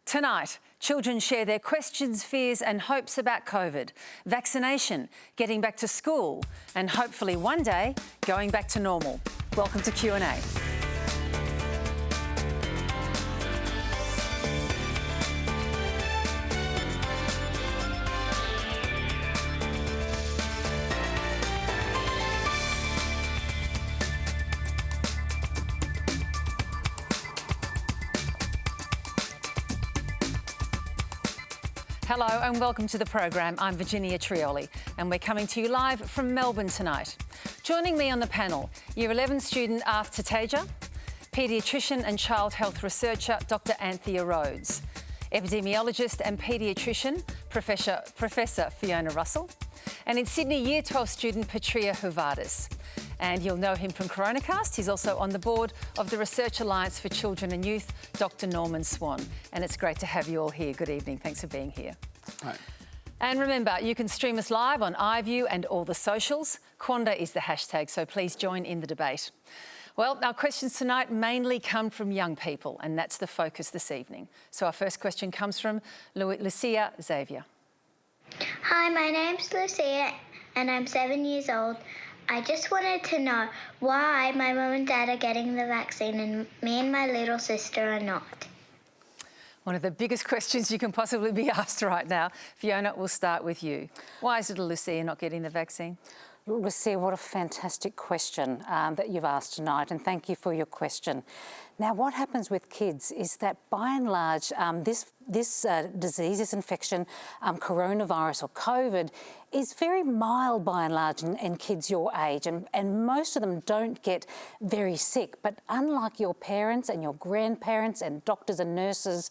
Tonight, children share their questions, fears and hopes about COVID, vaccination, getting back to school and hopefully one day going back to normal. Welcome to Q&A. Hello and welcome to the program. I'm Virginia Trioli and we're coming to you live from Melbourne tonight. Joining me on the panel, Year 11 student Arth Tuteja, paediatrician and child health researcher Dr. Anthea Rhodes, epidemiologist and paediatrician Professor Fiona Russell, and in Sydney Year 12 student Petria Houvardas. And you'll know him from Coronacast. He's also on the board of the Research Alliance for Children and Youth, Dr. Swan. And it's great to have you all here. Good evening. Thanks for being here. Right. And remember, you can stream us live on iView and all the socials. Quanda is the hashtag, so please join in the debate. Well, our questions tonight mainly come from young people, and that's the focus this evening. So our first question comes from Lucia Xavier. Hi, my name's Lucia and I'm 7 years old. I just wanted to know why my mum and dad are getting the vaccine and me and my little sister are not. One of the biggest questions you can possibly be asked right now. Fiona, we'll start with you. Why is little Lucia not getting the vaccine? Lucia, what a fantastic question that you've asked tonight, and thank you for your question. Now, what happens with kids is that, by and large, this disease, this infection, coronavirus or COVID, is very mild by and large in kids your age, and most of them don't get very sick. But unlike your parents and your grandparents and doctors and nurses,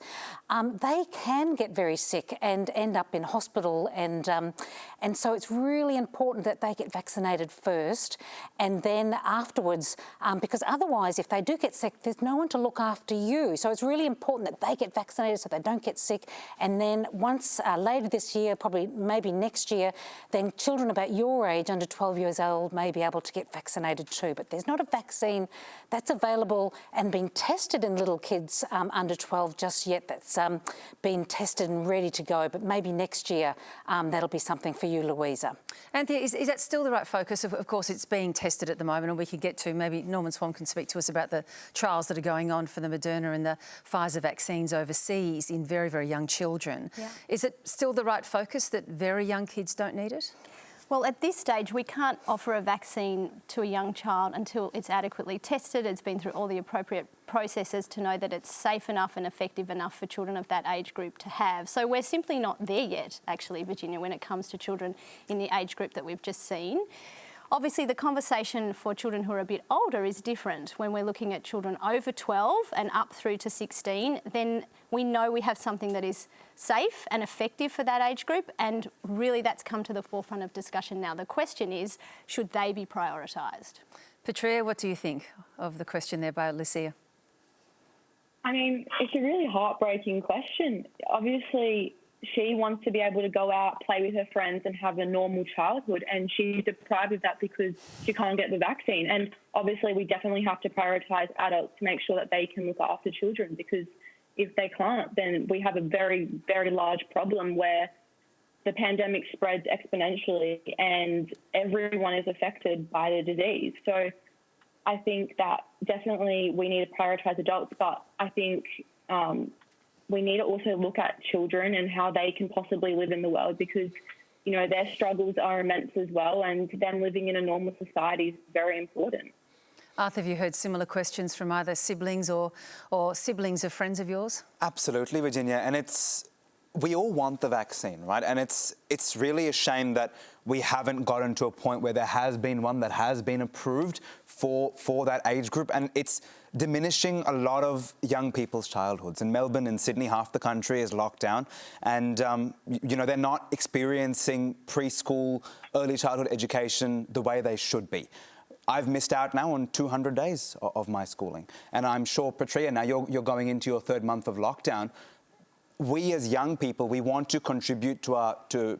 they can get very sick and end up in hospital, and so it's really important that they get vaccinated first and then afterwards, because otherwise, if they do get sick, there's no one to look after you. So it's really important that they get vaccinated so they don't get sick. And then once later this year, probably maybe next year, then children about your age, under 12 years old, may be able to get vaccinated too. But there's not a vaccine that's available and being tested in little kids under 12 just yet that's been tested and ready to go. But maybe next year that'll be something for you, Louisa. Anthea, is that still the right focus? Of course, it's being tested at the moment, and we could get to, maybe Swan can speak to us about the trials that are going on for the Moderna and the Pfizer vaccines overseas in very, very young children. Yeah. Is it still the right focus that very young kids don't need it? Well, at this stage, we can't offer a vaccine to a young child until it's adequately tested, it's been through all the appropriate processes to know that it's safe enough and effective enough for children of that age group to have. So we're simply not there yet, actually, Virginia, when it comes to children in the age group that we've just seen. Obviously, the conversation for children who are a bit older is different. When we're looking at children over 12 and up through to 16, then we know we have something that is safe and effective for that age group, and really that's come to the forefront of discussion now. The question is, should they be prioritised? Petria, what do you think of the question there by Lucia? I mean, it's a really heartbreaking question. Obviously, she wants to be able to go out, play with her friends and have a normal childhood, and she's deprived of that because she can't get the vaccine. And obviously we definitely have to prioritise adults to make sure that they can look after children, because if they can't, then we have a very, very large problem where the pandemic spreads exponentially and everyone is affected by the disease. So I think that definitely we need to prioritise adults, but I think we need to also look at children and how they can possibly live in the world, because, you know, their struggles are immense as well, and them living in a normal society is very important. Arth, have you heard similar questions from either siblings or siblings of friends of yours? Absolutely, Virginia, and we all want the vaccine, right? And it's really a shame that we haven't gotten to a point where there has been one that has been approved for that age group, and it's diminishing a lot of young people's childhoods. In Melbourne and Sydney, half the country is locked down, and you know, they're not experiencing preschool, early childhood education the way they should be. I've missed out now on 200 days of my schooling, and I'm sure, Petria, now you're going into your third month of lockdown. We as young people, we want to contribute to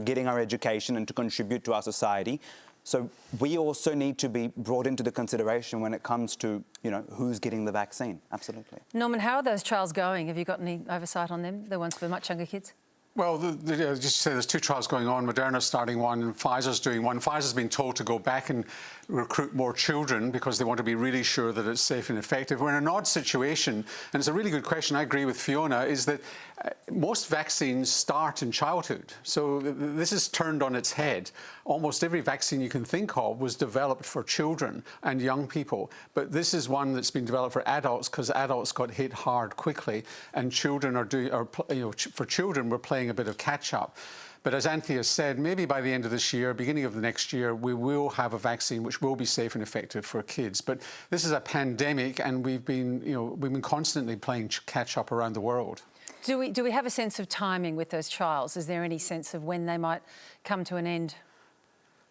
getting our education and to contribute to our society. So we also need to be brought into the consideration when it comes to, who's getting the vaccine. Absolutely. Norman, how are those trials going? Have you got any oversight on them, the ones for much younger kids? Well, just to say there's 2 trials going on. Moderna's starting one and Pfizer's doing one. Pfizer's been told to go back and recruit more children because they want to be really sure that it's safe and effective. We're in an odd situation, and it's a really good question. I agree with Fiona, is that most vaccines start in childhood. So this is turned on its head. Almost every vaccine you can think of was developed for children and young people. But this is one that's been developed for adults because adults got hit hard quickly, and children for children, we're playing a bit of catch up. But as Anthea said, maybe by the end of this year, beginning of the next year, we will have a vaccine which will be safe and effective for kids. But this is a pandemic, and we've been constantly playing catch up around the world. Do we have a sense of timing with those trials? Is there any sense of when they might come to an end?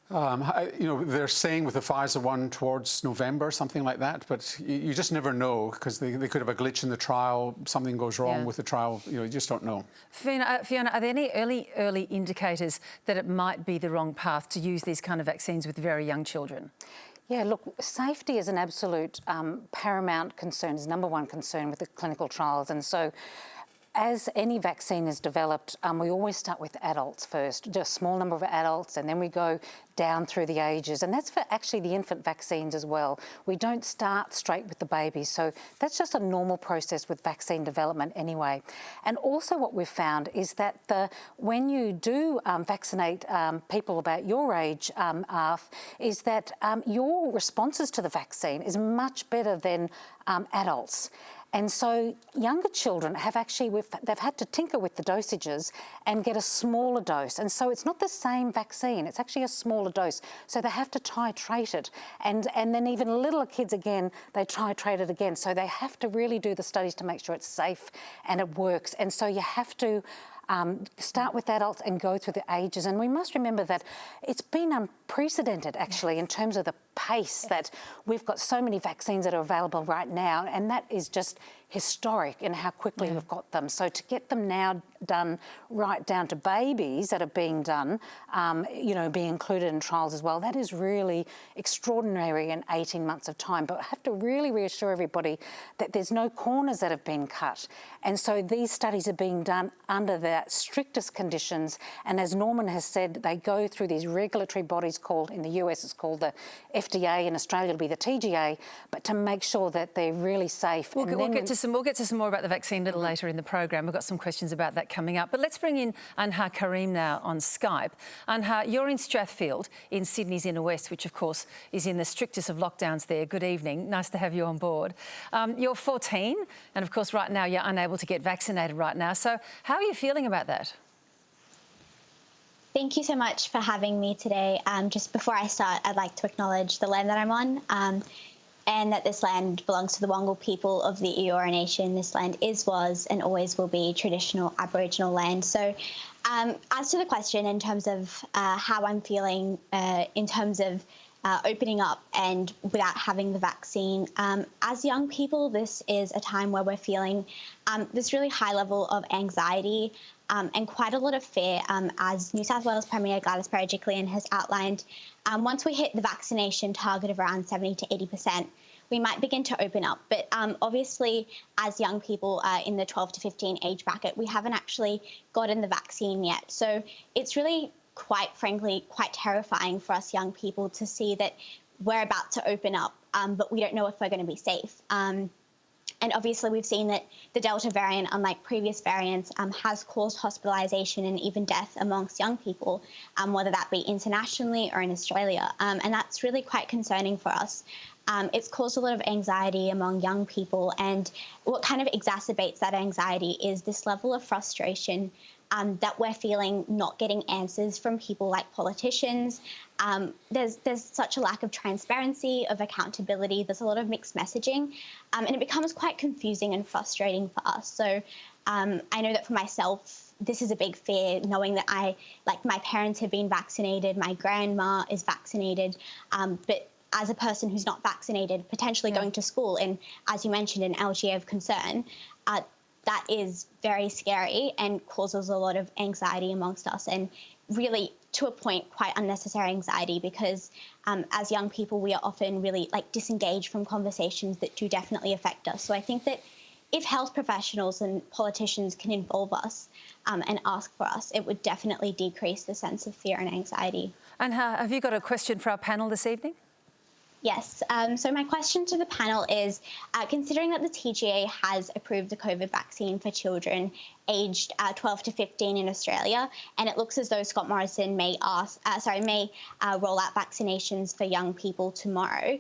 They're saying with the Pfizer one towards November, something like that, but you just never know because they could have a glitch in the trial, something goes wrong with the trial, you just don't know. Fiona, are there any early indicators that it might be the wrong path to use these kind of vaccines with very young children? Yeah, look, safety is an absolute paramount concern, is number one concern with the clinical trials. And so as any vaccine is developed, we always start with adults first, just a small number of adults, and then we go down through the ages. And that's for actually the infant vaccines as well. We don't start straight with the babies. So that's just a normal process with vaccine development anyway. And also what we've found is that when you do vaccinate people about your age, Arth, is that your responses to the vaccine is much better than adults. And so younger children have they've had to tinker with the dosages and get a smaller dose. And so it's not the same vaccine, it's actually a smaller dose. So they have to titrate it. And then even littler kids, again, they titrate it again. So they have to really do the studies to make sure it's safe and it works. And so you have to start with adults and go through the ages. And we must remember that it's been unprecedented, actually, in terms of the pace that we've got so many vaccines that are available right now, and that is just historic in how quickly we've got them. So to get them now done right down to babies that are being done, being included in trials as well, that is really extraordinary in 18 months of time. But I have to really reassure everybody that there's no corners that have been cut. And so these studies are being done under the strictest conditions. And as Norman has said, they go through these regulatory bodies called, in the US it's called the FDA, in Australia it'll be the TGA, but to make sure that they're really safe. We'll get to some more about the vaccine a little later in the program. We've got some questions about that coming up. But let's bring in Anha Karim now on Skype. Anha, you're in Strathfield in Sydney's inner west, which of course is in the strictest of lockdowns there. Good evening. Nice to have you on board. You're 14 and of course right now you're unable to get vaccinated right now. So how are you feeling about that? Thank you so much for having me today. Just before I start, I'd like to acknowledge the land that I'm on, and that this land belongs to the Wangal people of the Eora Nation. This land was, and always will be traditional Aboriginal land. So as to the question in terms of how I'm feeling in terms of opening up and without having the vaccine, as young people, this is a time where we're feeling this really high level of anxiety and quite a lot of fear, as New South Wales Premier Gladys Berejiklian has outlined. Once we hit the vaccination target of around 70 to 80%, we might begin to open up. But obviously, as young people in the 12 to 15 age bracket, we haven't actually gotten the vaccine yet. So it's really, quite frankly, quite terrifying for us young people to see that we're about to open up, but we don't know if we're going to be safe. And obviously, we've seen that the Delta variant, unlike previous variants, has caused hospitalisation and even death amongst young people, whether that be internationally or in Australia. And that's really quite concerning for us. It's caused a lot of anxiety among young people, and what kind of exacerbates that anxiety is this level of frustration that we're feeling not getting answers from people like politicians. There's such a lack of transparency, of accountability. There's a lot of mixed messaging, and it becomes quite confusing and frustrating for us. So I know that for myself, this is a big fear, knowing that my parents have been vaccinated, my grandma is vaccinated, but as a person who's not vaccinated, potentially going to school, and as you mentioned, an LGA of concern, that is very scary and causes a lot of anxiety amongst us, and really, to a point, quite unnecessary anxiety, because as young people, we are often really disengaged from conversations that do definitely affect us. So I think that if health professionals and politicians can involve us and ask for us, it would definitely decrease the sense of fear and anxiety. And have you got a question for our panel this evening? Yes. So my question to the panel is, considering that the TGA has approved the COVID vaccine for children aged 12 to 15 in Australia, and it looks as though Scott Morrison may roll out vaccinations for young people tomorrow.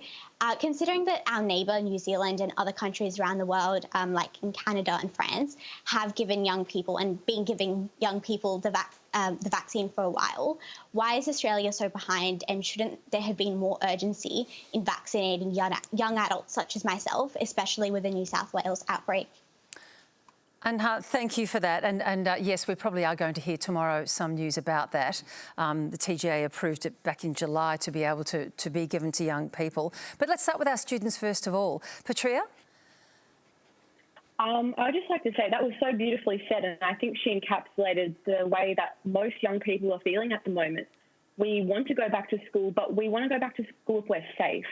Considering that our neighbour New Zealand and other countries around the world, like in Canada and France, have given young people and been giving young people the vaccine for a while, why is Australia so behind, and shouldn't there have been more urgency in vaccinating young adults such as myself, especially with the New South Wales outbreak? And thank you for that. And yes, we probably are going to hear tomorrow some news about that. The TGA approved it back in July to be able to be given to young people. But let's start with our students first of all. Petria? I'd just like to say that was so beautifully said, and I think she encapsulated the way that most young people are feeling at the moment. We want to go back to school, but we want to go back to school if we're safe.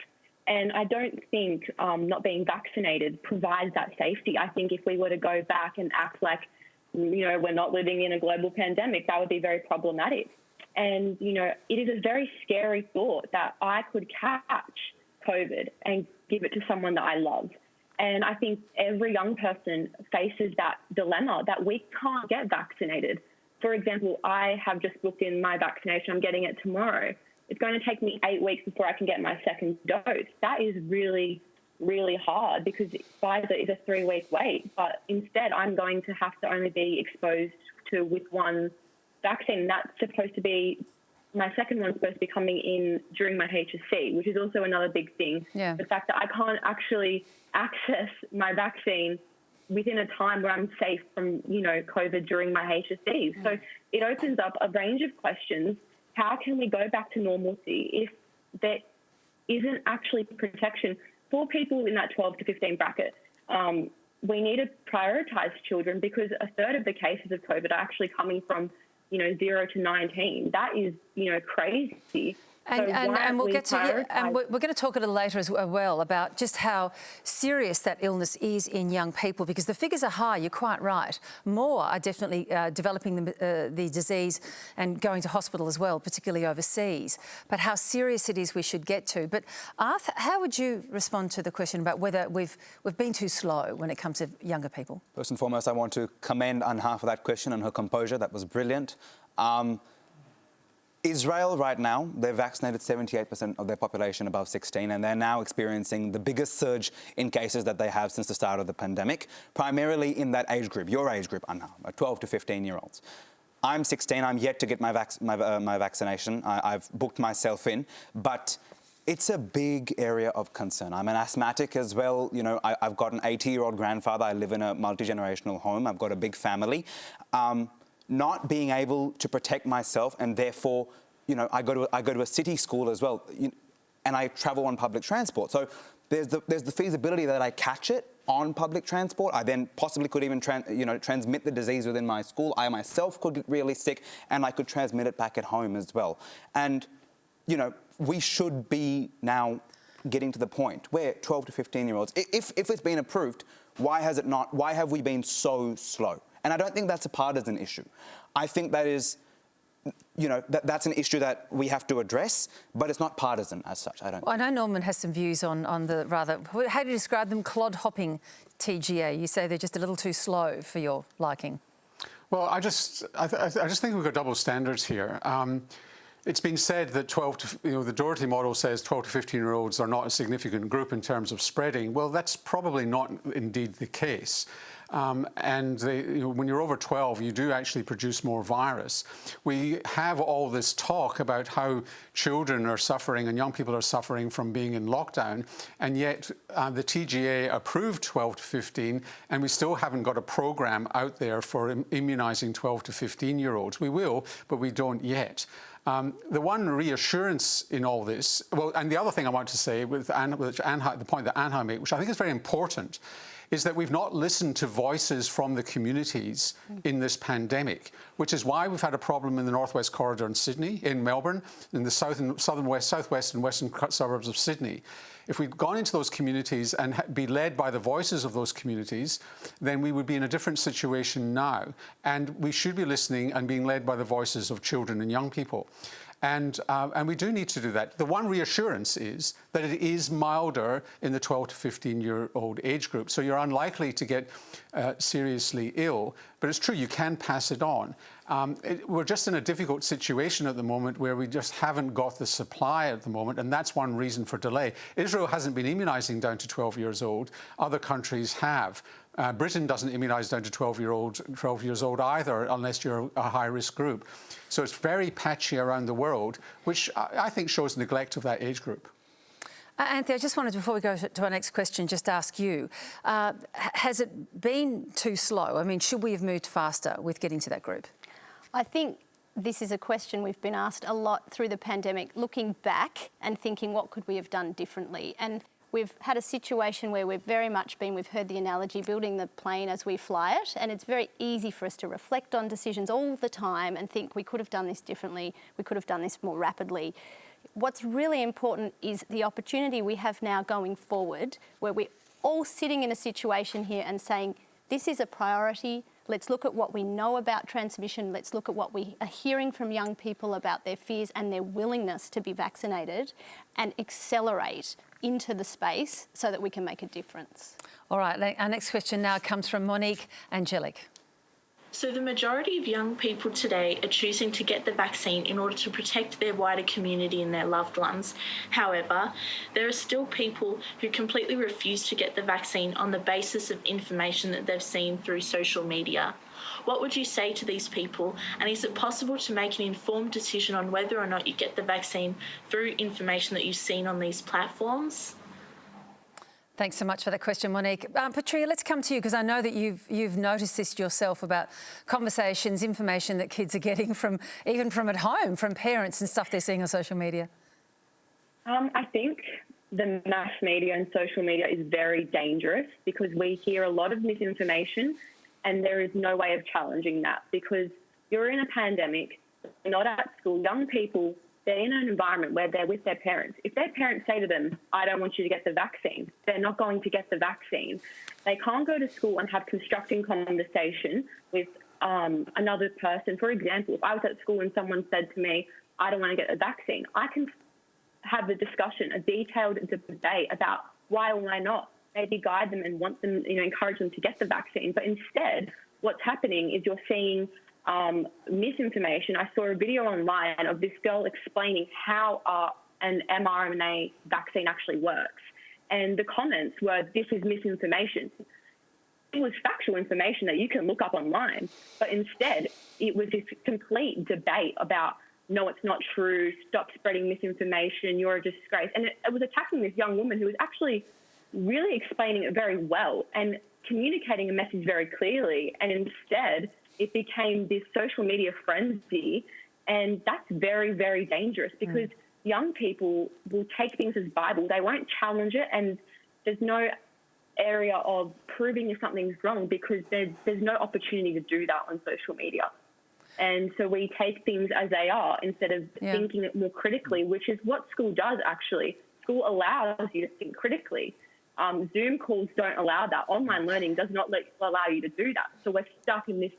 And I don't think not being vaccinated provides that safety. I think if we were to go back and act like, we're not living in a global pandemic, that would be very problematic. And, it is a very scary thought that I could catch COVID and give it to someone that I love. And I think every young person faces that dilemma that we can't get vaccinated. For example, I have just booked in my vaccination. I'm getting it tomorrow. It's going to take me 8 weeks before I can get my second dose. That is really, really hard, because Pfizer is a 3-week wait. But instead, I'm going to have to only be exposed with one vaccine. That's supposed to be, my second one's supposed to be coming in during my HSC, which is also another big thing. Yeah. The fact that I can't actually access my vaccine within a time where I'm safe from, COVID during my HSC. So it opens up a range of questions. How can we go back to normalcy if there isn't actually protection for people in that 12 to 15 bracket? We need to prioritise children, because a third of the cases of COVID are actually coming from, 0 to 19. That is, crazy. And we'll get to and we're going to talk a little later as well about just how serious that illness is in young people, because the figures are high. You're quite right. More are definitely developing the disease and going to hospital as well, particularly overseas. But how serious it is, we should get to. But Arth, how would you respond to the question about whether we've been too slow when it comes to younger people? First and foremost, I want to commend Anha for that question and her composure. That was brilliant. Israel right now, they've vaccinated 78% of their population above 16, and they're now experiencing the biggest surge in cases that they have since the start of the pandemic, primarily in that age group, your age group, Anna, 12 to 15-year-olds. I'm 16, I'm yet to get my vaccination. I've booked myself in, but it's a big area of concern. I'm an asthmatic as well. I've got an 80-year-old grandfather. I live in a multi-generational home. I've got a big family. Not being able to protect myself, and therefore, I go to a city school as well, and I travel on public transport. So there's the feasibility that I catch it on public transport. I then possibly could even transmit the disease within my school. I myself could get really sick, and I could transmit it back at home as well. And we should be now getting to the point where 12 to 15-year-olds, if it's been approved, why has it not? Why have we been so slow? And I don't think that's a partisan issue. I think that is, that's an issue that we have to address, but it's not partisan as such, I don't think. Well, I know Norman has some views on the rather, how do you describe them, clod-hopping TGA? You say they're just a little too slow for your liking. Well, I just think we've got double standards here. It's been said that the Doherty model says 12 to 15-year-olds are not a significant group in terms of spreading. Well, that's probably not indeed the case. When you're over 12, you do actually produce more virus. We have all this talk about how children are suffering and young people are suffering from being in lockdown, and yet the TGA approved 12 to 15, and we still haven't got a program out there for immunising 12 to 15-year-olds. We will, but we don't yet. The one reassurance in all this, and the other thing I want to say with the point that Anha made, which I think is very important, is that we've not listened to voices from the communities in this pandemic, which is why we've had a problem in the Northwest Corridor in Sydney, in Melbourne, in the southwest and western suburbs of Sydney. If we'd gone into those communities and be led by the voices of those communities, then we would be in a different situation now. And we should be listening and being led by the voices of children and young people. And we do need to do that. The one reassurance is that it is milder in the 12 to 15-year-old age group. So you're unlikely to get seriously ill. But it's true, you can pass it on. We're just in a difficult situation at the moment where we just haven't got the supply at the moment, and that's one reason for delay. Israel hasn't been immunising down to 12 years old. Other countries have. Britain doesn't immunise down to 12 years old either, unless you're a high-risk group. So it's very patchy around the world, which I think shows neglect of that age group. Anthea, I just wanted, before we go to our next question, just ask you, has it been too slow? I mean, should we have moved faster with getting to that group? I think this is a question we've been asked a lot through the pandemic, looking back and thinking what could we have done differently. And we've had a situation where we've heard the analogy, building the plane as we fly it, and it's very easy for us to reflect on decisions all the time and think we could have done this differently, we could have done this more rapidly. What's really important is the opportunity we have now going forward, where we're all sitting in a situation here and saying, this is a priority. Let's look at what we know about transmission. Let's look at what we are hearing from young people about their fears and their willingness to be vaccinated, and accelerate into the space so that we can make a difference. All right, our next question now comes from Monique Angelic. So the majority of young people today are choosing to get the vaccine in order to protect their wider community and their loved ones. However, there are still people who completely refuse to get the vaccine on the basis of information that they've seen through social media. What would you say to these people? And is it possible to make an informed decision on whether or not you get the vaccine through information that you've seen on these platforms? Thanks so much for that question, Monique. Petria, let's come to you, because I know that you've noticed this yourself about conversations, information that kids are getting from, even from at home, from parents and stuff they're seeing on social media. I think the mass media and social media is very dangerous, because we hear a lot of misinformation and there is no way of challenging that, because you're in a pandemic, you're not at school. Young people, they're in an environment where they're with their parents. If their parents say to them, I don't want you to get the vaccine, they're not going to get the vaccine. They can't go to school and have constructive conversation with another person. For example, if I was at school and someone said to me, I don't want to get the vaccine, I can have a discussion, a detailed debate about why or why not. Maybe guide them and want them, encourage them to get the vaccine. But instead, what's happening is you're seeing misinformation. I saw a video online of this girl explaining how an mRNA vaccine actually works. And the comments were, this is misinformation. It was factual information that you can look up online. But instead, it was this complete debate about, no, it's not true, stop spreading misinformation, you're a disgrace. And it was attacking this young woman who was actually really explaining it very well and communicating a message very clearly. And instead, it became this social media frenzy, and that's very, very dangerous, because young people will take things as Bible. They won't challenge it, and there's no area of proving if something's wrong, because there's no opportunity to do that on social media. And so we take things as they are instead of thinking it more critically, which is what school does actually. School allows you to think critically. Zoom calls don't allow that. Online learning does not allow you to do that. So we're stuck in this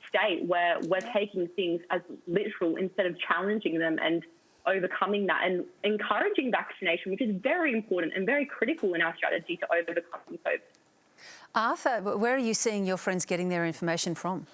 state where we're taking things as literal instead of challenging them and overcoming that, and encouraging vaccination, which is very important and very critical in our strategy to overcome COVID. Arthur, where are you seeing your friends getting their information from?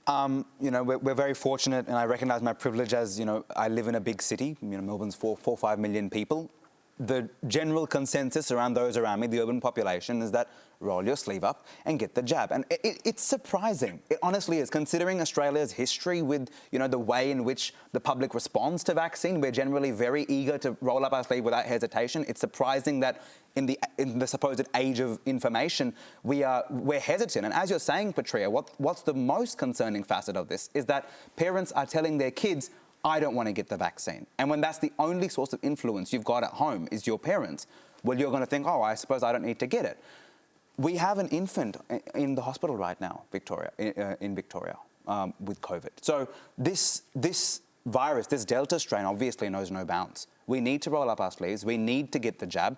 We're very fortunate, and I recognise my privilege as, I live in a big city. Melbourne's 4 or 5 million people. The general consensus around those around me, the urban population, is that roll your sleeve up and get the jab. And it's surprising. It honestly is, considering Australia's history with, the way in which the public responds to vaccine. We're generally very eager to roll up our sleeve without hesitation. It's surprising that in the supposed age of information, we're hesitant. And as you're saying, Petria, what's the most concerning facet of this is that parents are telling their kids, I don't want to get the vaccine. And when that's the only source of influence you've got at home is your parents, well, you're going to think, oh, I suppose I don't need to get it. we have an infant in the hospital right now, in Victoria, with COVID. So this virus, this Delta strain, obviously knows no bounds. We need to roll up our sleeves. We need to get the jab.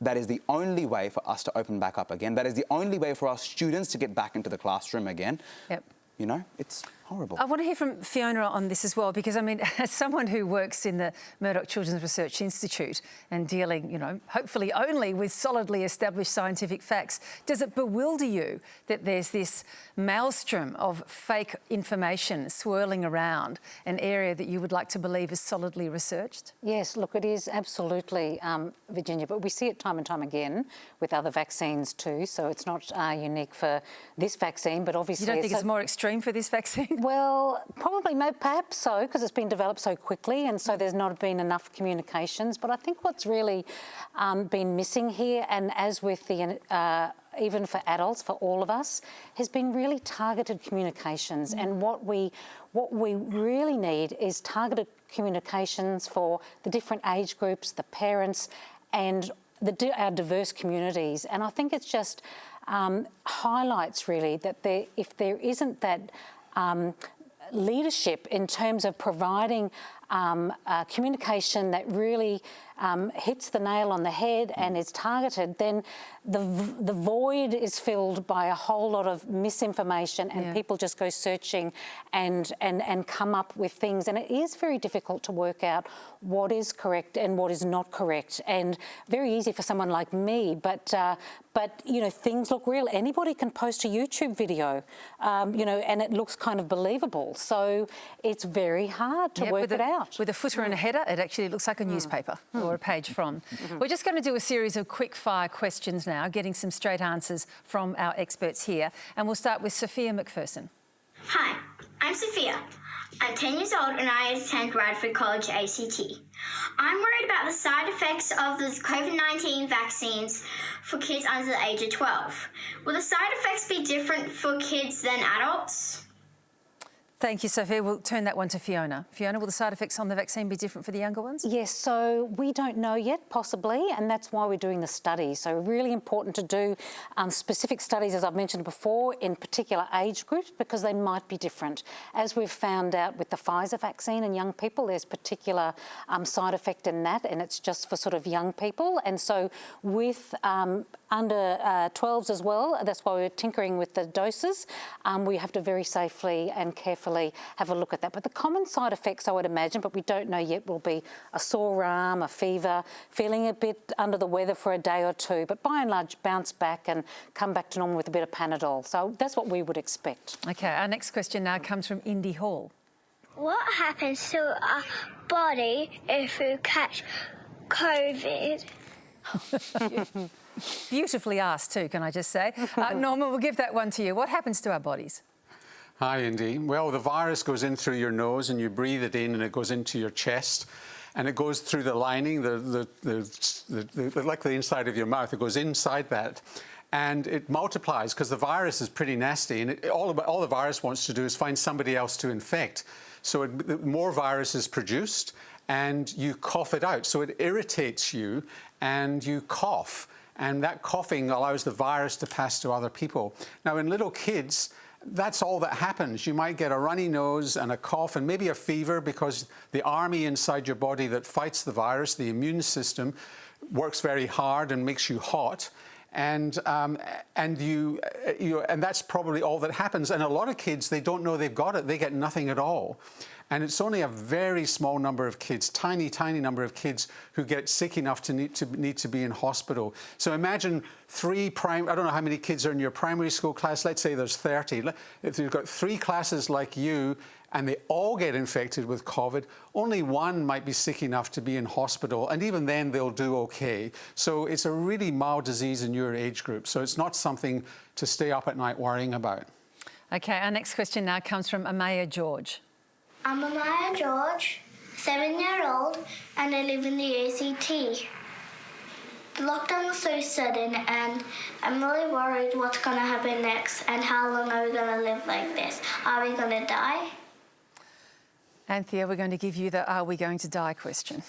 That is the only way for us to open back up again. That is the only way for our students to get back into the classroom again. Yep. You know, it's horrible. I want to hear from Fiona on this as well, because, I mean, as someone who works in the Murdoch Children's Research Institute and dealing, you know, hopefully only with solidly established scientific facts, does it bewilder you that there's this maelstrom of fake information swirling around an area that you would like to believe is solidly researched? Yes, look, it is absolutely, Virginia, but we see it time and time again with other vaccines too, so it's not unique for this vaccine, but obviously... You don't think it's more extreme for this vaccine? Well, probably, perhaps so, because it's been developed so quickly and so there's not been enough communications. But I think what's really been missing here, and as with the even for adults, for all of us, has been really targeted communications. And what we really need is targeted communications for the different age groups, the parents, and our diverse communities. And I think it's just highlights really that if there isn't that leadership in terms of providing communication that really hits the nail on the head and is targeted, then the void is filled by a whole lot of misinformation, and people just go searching and come up with things, and it is very difficult to work out what is correct and what is not correct, and very easy for someone like me, but you know, things look real. Anybody can post a YouTube video, you know, and it looks kind of believable, so it's very hard to work it out. With a footer and a header, it actually looks like a newspaper or a page from. We're just going to do a series of quick fire questions now, getting some straight answers from our experts here. And we'll start with Sophia McPherson. Hi, I'm Sophia. I'm 10 years old and I attend Radford College ACT. I'm worried about the side effects of the COVID-19 vaccines for kids under the age of 12. Will the side effects be different for kids than adults? Thank you, Sophia. We'll turn that one to Fiona. Fiona, will the side effects on the vaccine be different for the younger ones? Yes, so we don't know yet, possibly, and that's why we're doing the study. So really important to do specific studies, as I've mentioned before, in particular age groups, because they might be different. As we've found out with the Pfizer vaccine in young people, there's particular side effect in that, and it's just for sort of young people. And so with under 12s as well, that's why we're tinkering with the doses. We have to very safely and carefully have a look at that. But the common side effects, I would imagine, but we don't know yet, will be a sore arm, a fever, feeling a bit under the weather for a day or two, but by and large bounce back and come back to normal with a bit of Panadol. So that's what we would expect. OK, our next question now comes from Indy Hall. What happens to our body if we catch COVID? Beautifully asked too, can I just say. Norman, we'll give that one to you. What happens to our bodies? Hi, Indy. Well, the virus goes in through your nose and you breathe it in and it goes into your chest and it goes through the lining, like the inside of your mouth. It goes inside that and it multiplies because the virus is pretty nasty and all the virus wants to do is find somebody else to infect. So more virus is produced and you cough it out. So it irritates you and you cough. And that coughing allows the virus to pass to other people. Now, in little kids, that's all that happens. You might get a runny nose and a cough and maybe a fever because the army inside your body that fights the virus, the immune system, works very hard and makes you hot. And that's probably all that happens. And a lot of kids, they don't know they've got it. They get nothing at all. And it's only a very small number of kids, tiny number of kids who get sick enough to need to be in hospital. So imagine I don't know how many kids are in your primary school class. Let's say there's 30. If you've got 3 classes like you and they all get infected with COVID, only one might be sick enough to be in hospital. And even then they'll do okay. So it's a really mild disease in your age group. So it's not something to stay up at night worrying about. OK, our next question now comes from Amaya George. I'm Amaya George, 7-year-old, and I live in the ACT. The lockdown was so sudden and I'm really worried what's going to happen next and how long are we going to live like this? Are we going to die? Anthea, we're going to give you the "Are we going to die?" question.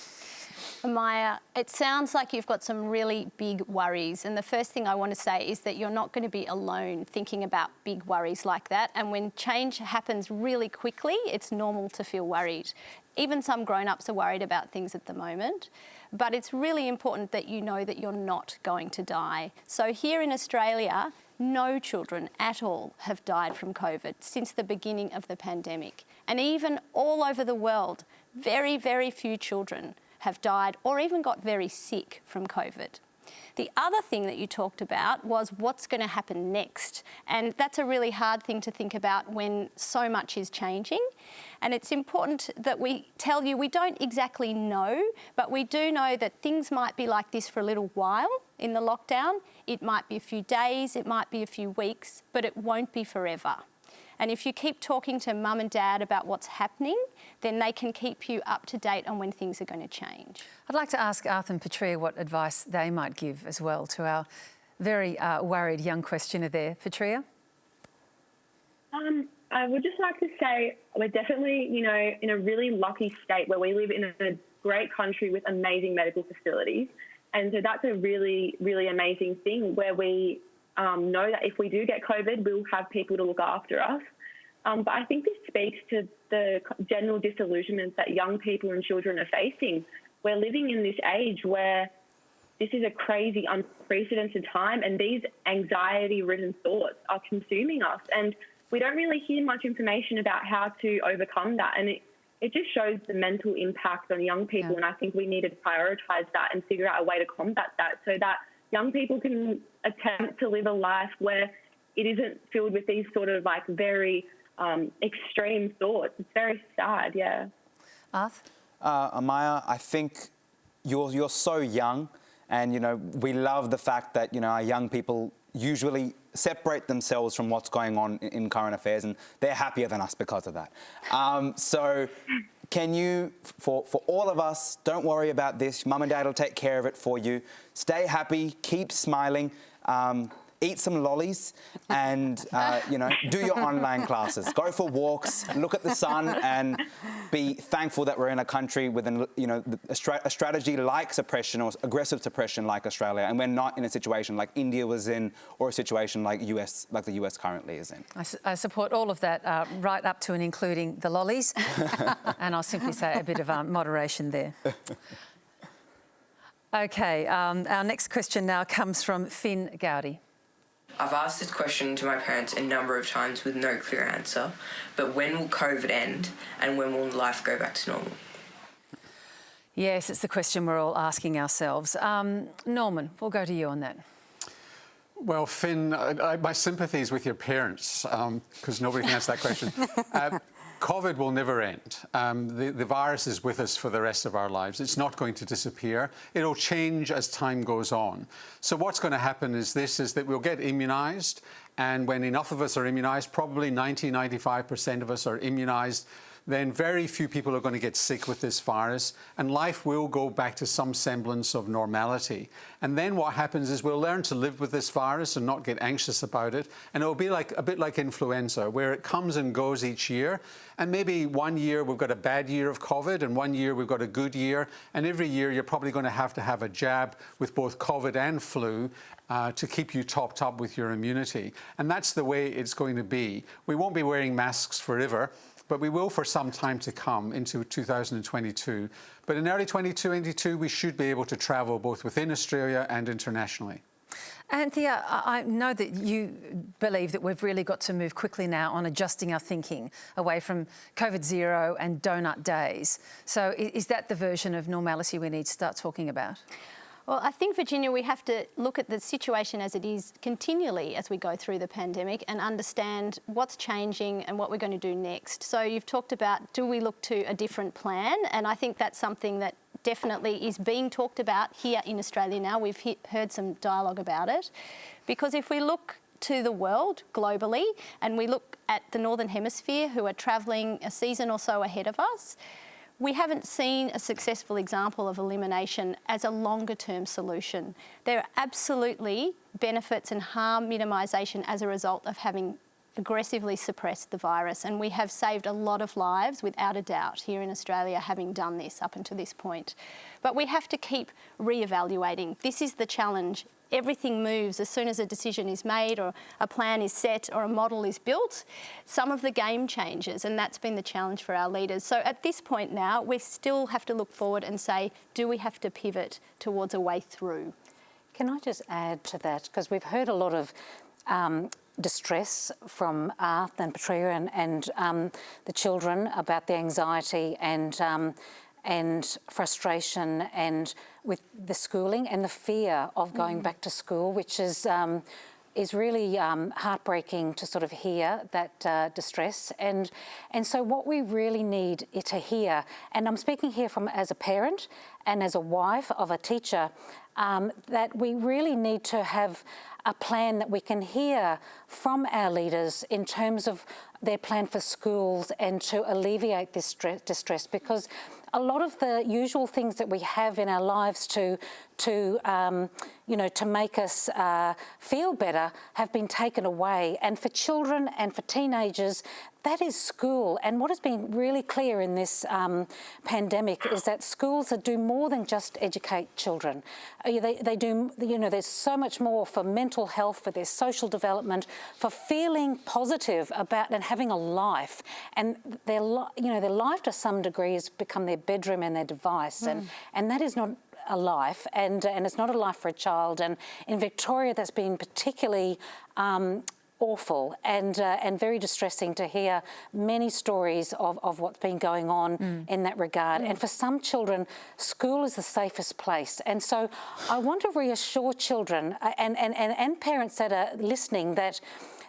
Maya, it sounds like you've got some really big worries. And the first thing I want to say is that you're not going to be alone thinking about big worries like that. And when change happens really quickly, it's normal to feel worried. Even some grown-ups are worried about things at the moment. But it's really important that you know that you're not going to die. So here in Australia, no children at all have died from COVID since the beginning of the pandemic. And even all over the world, very, very few children have died or even got very sick from COVID. The other thing that you talked about was what's going to happen next. And that's a really hard thing to think about when so much is changing. And it's important that we tell you we don't exactly know, but we do know that things might be like this for a little while in the lockdown. It might be a few days, it might be a few weeks, but it won't be forever. And if you keep talking to mum and dad about what's happening, then they can keep you up to date on when things are going to change. I'd like to ask Arth and Petria what advice they might give as well to our very worried young questioner there. Petria? I would just like to say we're definitely, in a really lucky state where we live in a great country with amazing medical facilities. And so that's a really, really amazing thing where we know that if we do get COVID, we'll have people to look after us. But I think this speaks to the general disillusionment that young people and children are facing. We're living in this age where this is a crazy, unprecedented time, and these anxiety-ridden thoughts are consuming us. And we don't really hear much information about how to overcome that. And it just shows the mental impact on young people. Yeah. And I think we need to prioritise that and figure out a way to combat that so that young people can attempt to live a life where it isn't filled with these sort of like very extreme thoughts. It's very sad, yeah. Arth? Amaya, I think you're so young, and, we love the fact that, our young people usually separate themselves from what's going on in current affairs, and they're happier than us because of that. So can you, for all of us, don't worry about this. Mum and Dad will take care of it for you. Stay happy, keep smiling, eat some lollies, and, do your online classes. Go for walks, look at the sun, and be thankful that we're in a country with, a strategy like suppression or aggressive suppression like Australia, and we're not in a situation like India was in or a situation like the US currently is in. I support all of that, right up to and including the lollies, and I'll simply say a bit of moderation there. OK, our next question now comes from Finn Gowdy. I've asked this question to my parents a number of times with no clear answer, but when will COVID end and when will life go back to normal? Yes, it's the question we're all asking ourselves. Norman, we'll go to you on that. Well, Finn, my sympathies with your parents, because nobody can answer that question. COVID will never end. The virus is with us for the rest of our lives. It's not going to disappear. It'll change as time goes on. So what's going to happen is that we'll get immunised, and when enough of us are immunised, probably 90-95% of us are immunised, then very few people are going to get sick with this virus, and life will go back to some semblance of normality. And then what happens is we'll learn to live with this virus and not get anxious about it, and it'll be a bit like influenza, where it comes and goes each year, and maybe one year we've got a bad year of COVID, and one year we've got a good year, and every year you're probably going to have a jab with both COVID and flu to keep you topped up with your immunity. And that's the way it's going to be. We won't be wearing masks forever, but we will for some time to come into 2022. But in early 2022, we should be able to travel both within Australia and internationally. Anthea, I know that you believe that we've really got to move quickly now on adjusting our thinking away from COVID zero and donut days. So is that the version of normality we need to start talking about? Well, I think, Virginia, we have to look at the situation as it is continually as we go through the pandemic and understand what's changing and what we're going to do next. So you've talked about, do we look to a different plan? And I think that's something that definitely is being talked about here in Australia now. We've heard some dialogue about it. Because if we look to the world globally and we look at the Northern Hemisphere, who are travelling a season or so ahead of us, we haven't seen a successful example of elimination as a longer-term solution. There are absolutely benefits and harm minimisation as a result of having aggressively suppressed the virus, and we have saved a lot of lives without a doubt here in Australia having done this up until this point. But we have to keep re-evaluating. This is the challenge. Everything moves as soon as a decision is made or a plan is set or a model is built. Some of the game changes, and that's been the challenge for our leaders. So at this point now, we still have to look forward and say, do we have to pivot towards a way through? Can I just add to that? Because we've heard a lot of distress from Arth and Petria and the children about the anxiety and frustration and with the schooling and the fear of going back to school, which is really heartbreaking to sort of hear that distress. And so what we really need to hear, and I'm speaking here as a parent and as a wife of a teacher, that we really need to have a plan that we can hear from our leaders in terms of their plan for schools and to alleviate this distress, because a lot of the usual things that we have in our lives to make us feel better have been taken away. And for children and for teenagers, that is school. And what has been really clear in this pandemic is that schools do more than just educate children. They do, there's so much more for mental health, for their social development, for feeling positive about and having a life. And their life to some degree has become their bedroom and their device. And that is not a life, and it's not a life for a child. And in Victoria, that's been particularly awful and very distressing to hear many stories of what's been going on in that regard. And for some children, school is the safest place. And so I want to reassure children and parents that are listening that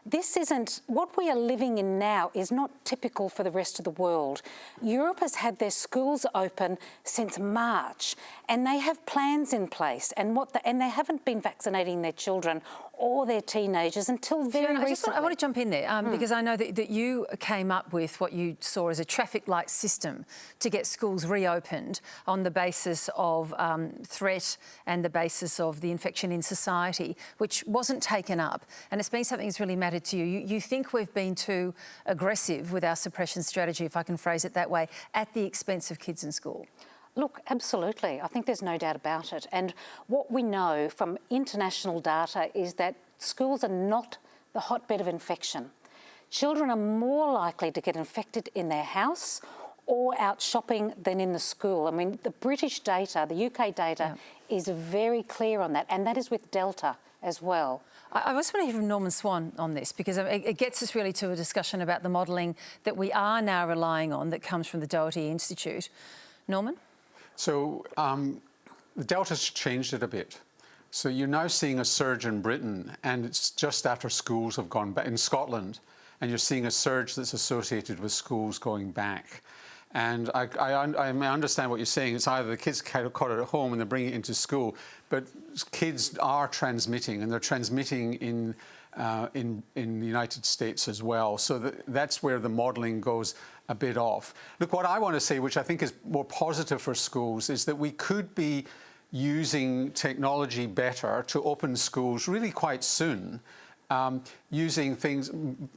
this isn't, what we are living in now is not typical for the rest of the world. Europe has had their schools open since March, and they have plans in place, and they haven't been vaccinating their children or their teenagers until very recently. I want to jump in there because I know that you came up with what you saw as a traffic light system to get schools reopened on the basis of threat and the basis of the infection in society, which wasn't taken up. And it's been something that's really mattered to you. You think we've been too aggressive with our suppression strategy, if I can phrase it that way, at the expense of kids in school? Look, absolutely. I think there's no doubt about it. And what we know from international data is that schools are not the hotbed of infection. Children are more likely to get infected in their house or out shopping than in the school. I mean, the British data, the UK data is very clear on that, and that is with Delta as well. I just want to hear from Norman Swan on this, because it gets us really to a discussion about the modelling that we are now relying on that comes from the Doherty Institute. Norman? So the Delta's changed it a bit. So you're now seeing a surge in Britain, and it's just after schools have gone back in Scotland, and you're seeing a surge that's associated with schools going back. And I understand what you're saying. It's either the kids caught it at home and they're bringing it into school, but kids are transmitting, and they're transmitting in the United States as well. So that's where the modelling goes a bit off. Look, what I want to say, which I think is more positive for schools, is that we could be using technology better to open schools really quite soon, using things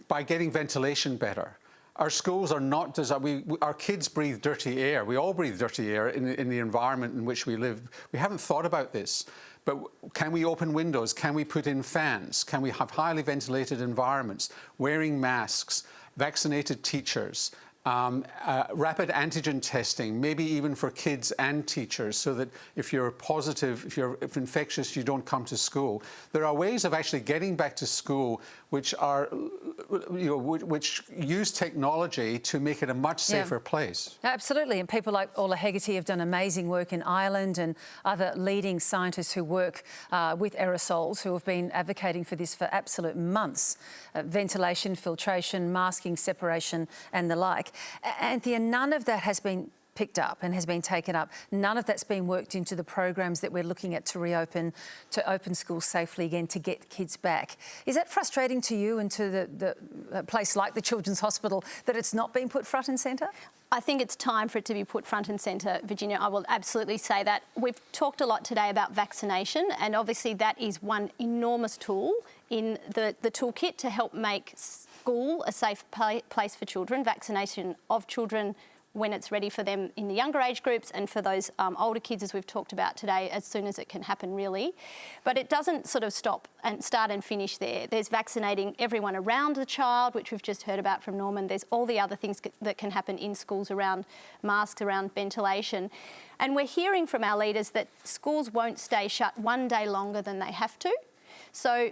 by getting ventilation better. Our schools are not designed, our kids breathe dirty air. We all breathe dirty air in the environment in which we live. We haven't thought about this, but can we open windows? Can we put in fans? Can we have highly ventilated environments, wearing masks, vaccinated teachers, rapid antigen testing, maybe even for kids and teachers, so that if you're positive, if infectious, you don't come to school. There are ways of actually getting back to school which are, which use technology to make it a much safer place. Absolutely, and people like Orla Hegarty have done amazing work in Ireland, and other leading scientists who work with aerosols who have been advocating for this for absolute months. Ventilation, filtration, masking, separation and the like. Anthea, none of that has been picked up and has been taken up. None of that's been worked into the programs that we're looking at to reopen, to open schools safely again, to get kids back. Is that frustrating to you and to the place like the Children's Hospital that it's not been put front and centre? I think it's time for it to be put front and centre, Virginia. I will absolutely say that. We've talked a lot today about vaccination, and obviously that is one enormous tool in the toolkit to help make school a safe place for children, vaccination of children when it's ready for them in the younger age groups, and for those older kids, as we've talked about today, as soon as it can happen, really. But it doesn't sort of stop and start and finish there. There's vaccinating everyone around the child, which we've just heard about from Norman. There's all the other things that can happen in schools around masks, around ventilation. And we're hearing from our leaders that schools won't stay shut one day longer than they have to. So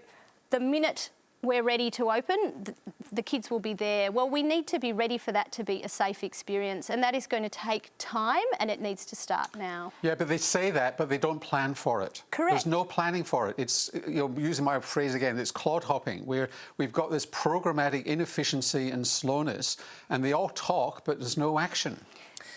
the minute we're ready to open, the kids will be there. Well, we need to be ready for that to be a safe experience, and that is going to take time, and it needs to start now. Yeah, but they say that, but they don't plan for it. Correct. There's no planning for it. It's, using my phrase again, it's clod hopping, where we've got this programmatic inefficiency and slowness, and they all talk, but there's no action.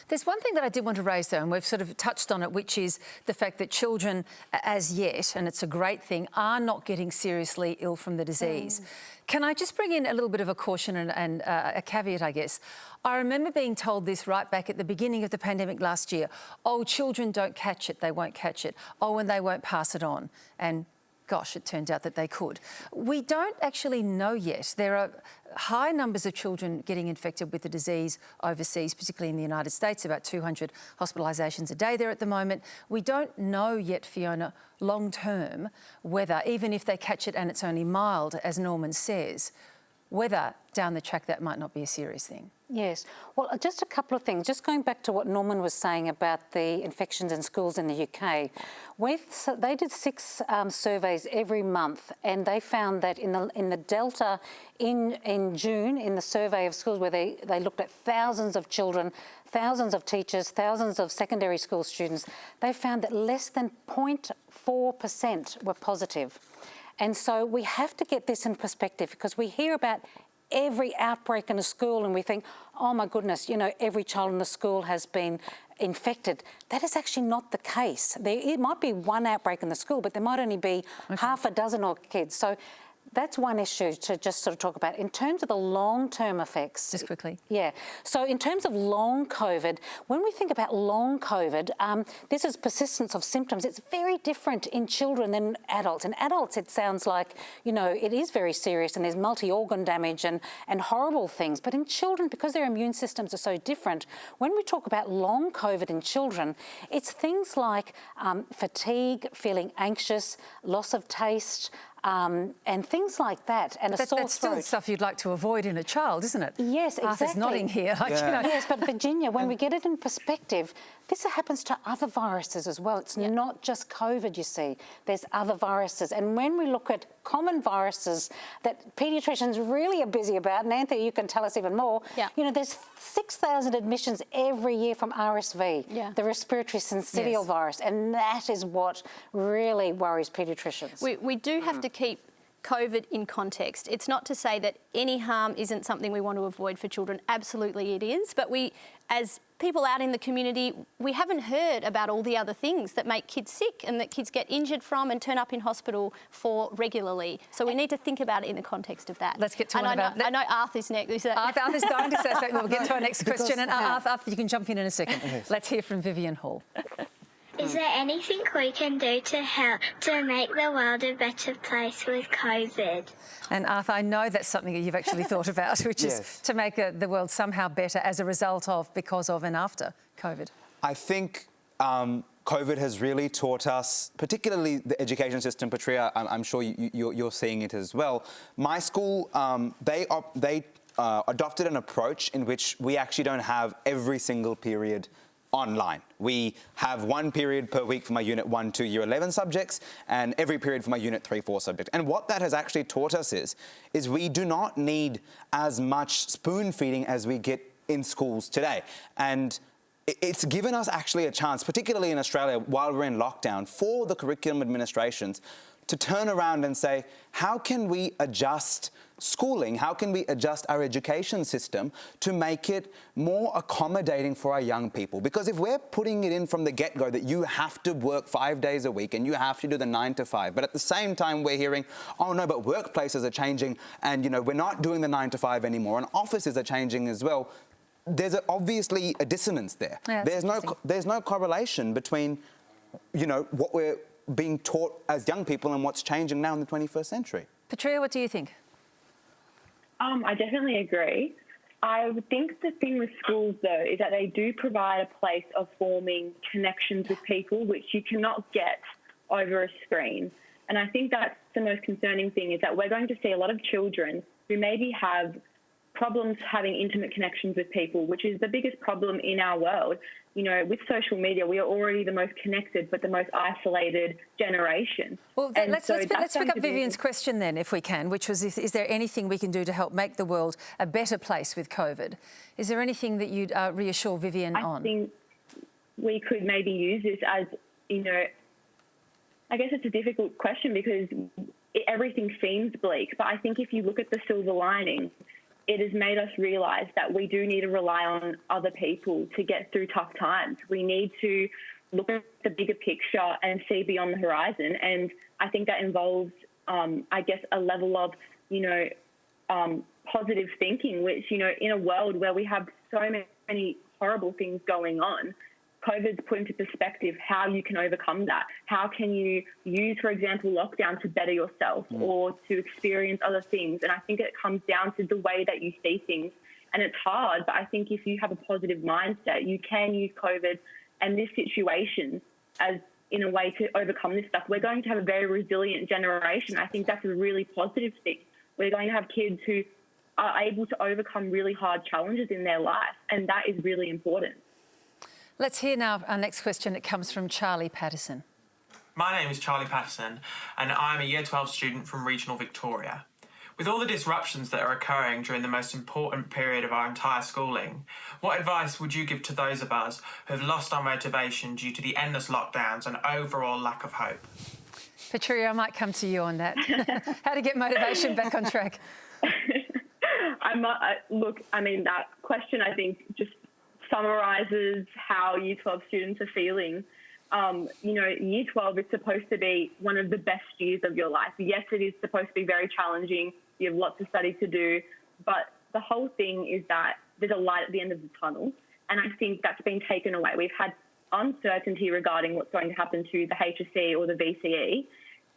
There's one thing that I did want to raise, though, and we've sort of touched on it, which is the fact that children, as yet, and it's a great thing, are not getting seriously ill from the disease. Can I just bring in a little bit of a caution and a caveat, I guess? I remember being told this right back at the beginning of the pandemic last year. Oh, children don't catch it, they won't catch it. Oh, and they won't pass it on. And gosh, it turned out that they could. We don't actually know yet. There are high numbers of children getting infected with the disease overseas, particularly in the United States, about 200 hospitalisations a day there at the moment. We don't know yet, Fiona, long term, whether, even if they catch it and it's only mild, as Norman says, whether down the track that might not be a serious thing. Yes. Well, just a couple of things. Just going back to what Norman was saying about the infections in schools in the UK. They did 6 surveys every month, and they found that in the Delta in June, in the survey of schools where they looked at thousands of children, thousands of teachers, thousands of secondary school students, they found that less than 0.4% were positive. And so we have to get this in perspective, because we hear about every outbreak in a school and we think, oh my goodness, every child in the school has been infected. That is actually not the case. It might be one outbreak in the school, but there might only be half a dozen odd kids. So that's one issue to just sort of talk about. In terms of the long-term effects... Just quickly. Yeah. So in terms of long COVID, when we think about long COVID, this is persistence of symptoms. It's very different in children than adults. In adults, it sounds like, it is very serious and there's multi-organ damage and horrible things. But in children, because their immune systems are so different, when we talk about long COVID in children, it's things like fatigue, feeling anxious, loss of taste, and things like that, and a sore throat. That's still stuff you'd like to avoid in a child, isn't it? Yes, exactly. Arthur's nodding here. Yes, but Virginia, when we get it in perspective, this happens to other viruses as well. It's not just COVID, you see. There's other viruses. And when we look at common viruses that paediatricians really are busy about, and Anthea, you can tell us even more, there's 6,000 admissions every year from RSV, the respiratory syncytial virus, and that is what really worries paediatricians. We do have to keep COVID in context. It's not to say that any harm isn't something we want to avoid for children. Absolutely it is. But we, as people out in the community, we haven't heard about all the other things that make kids sick and that kids get injured from and turn up in hospital for regularly. So we need to think about it in the context of that. Let's get to one about that. I know Arthur's next. Arthur's dying to say something. We'll get to our next question. And Arthur, you can jump in a second. Let's hear from Vivian Hall. Is there anything we can do to help to make the world a better place with COVID? And Arthur, I know that's something that you've actually thought about, which is to make the world somehow better as a result of, because of and after COVID. I think COVID has really taught us, particularly the education system, Petria, I'm sure you're seeing it as well. My school, they adopted an approach in which we actually don't have every single period online. We have one period per week for my Unit 1 to Year 11 subjects and every period for my Unit 3-4 subject. And what that has actually taught us is we do not need as much spoon feeding as we get in schools today. And it's given us actually a chance, particularly in Australia while we're in lockdown, for the curriculum administrations to turn around and say, how can we adjust schooling? How can we adjust our education system to make it more accommodating for our young people? Because if we're putting it in from the get-go that you have to work 5 days a week and you have to do the 9 to 5, but at the same time we're hearing, oh no, but workplaces are changing and we're not doing the 9 to 5 anymore and offices are changing as well, there's obviously a dissonance there. Yeah, there's no correlation between, what we're being taught as young people and what's changing now in the 21st century. Petria, what do you think? I definitely agree. I would think the thing with schools, though, is that they do provide a place of forming connections with people, which you cannot get over a screen. And I think that's the most concerning thing, is that we're going to see a lot of children who maybe have problems having intimate connections with people, which is the biggest problem in our world. You know, with social media, we are already the most connected but the most isolated generation. Well, let's pick up Vivian's question then, if we can, which was, is there anything we can do to help make the world a better place with COVID? Is there anything that you'd reassure Vivian on? I think we could maybe use this as, you know, I guess it's a difficult question because everything seems bleak, but I think if you look at the silver lining, it has made us realise that we do need to rely on other people to get through tough times. We need to look at the bigger picture and see beyond the horizon. And I think that involves, I guess, a level of, you know, positive thinking, which, you know, in a world where we have so many horrible things going on, COVID's put into perspective how you can overcome that. How can you use, for example, lockdown to better yourself or to experience other things? And I think it comes down to the way that you see things. And it's hard, but I think if you have a positive mindset, you can use COVID and this situation as in a way to overcome this stuff. We're going to have a very resilient generation. I think that's a really positive thing. We're going to have kids who are able to overcome really hard challenges in their life, and that is really important. Let's hear now our next question. It comes from Charlie Patterson. My name is Charlie Patterson and I'm a Year 12 student from regional Victoria. With all the disruptions that are occurring during the most important period of our entire schooling, what advice would you give to those of us who have lost our motivation due to the endless lockdowns and overall lack of hope? Petria, I might come to you on that. How to get motivation back on track? Look, I mean, that question, I think, just summarises how Year 12 students are feeling. You know, Year 12 is supposed to be one of the best years of your life. Yes, it is supposed to be very challenging. You have lots of study to do. But the whole thing is that there's a light at the end of the tunnel. And I think that's been taken away. We've had uncertainty regarding what's going to happen to the HSC or the VCE.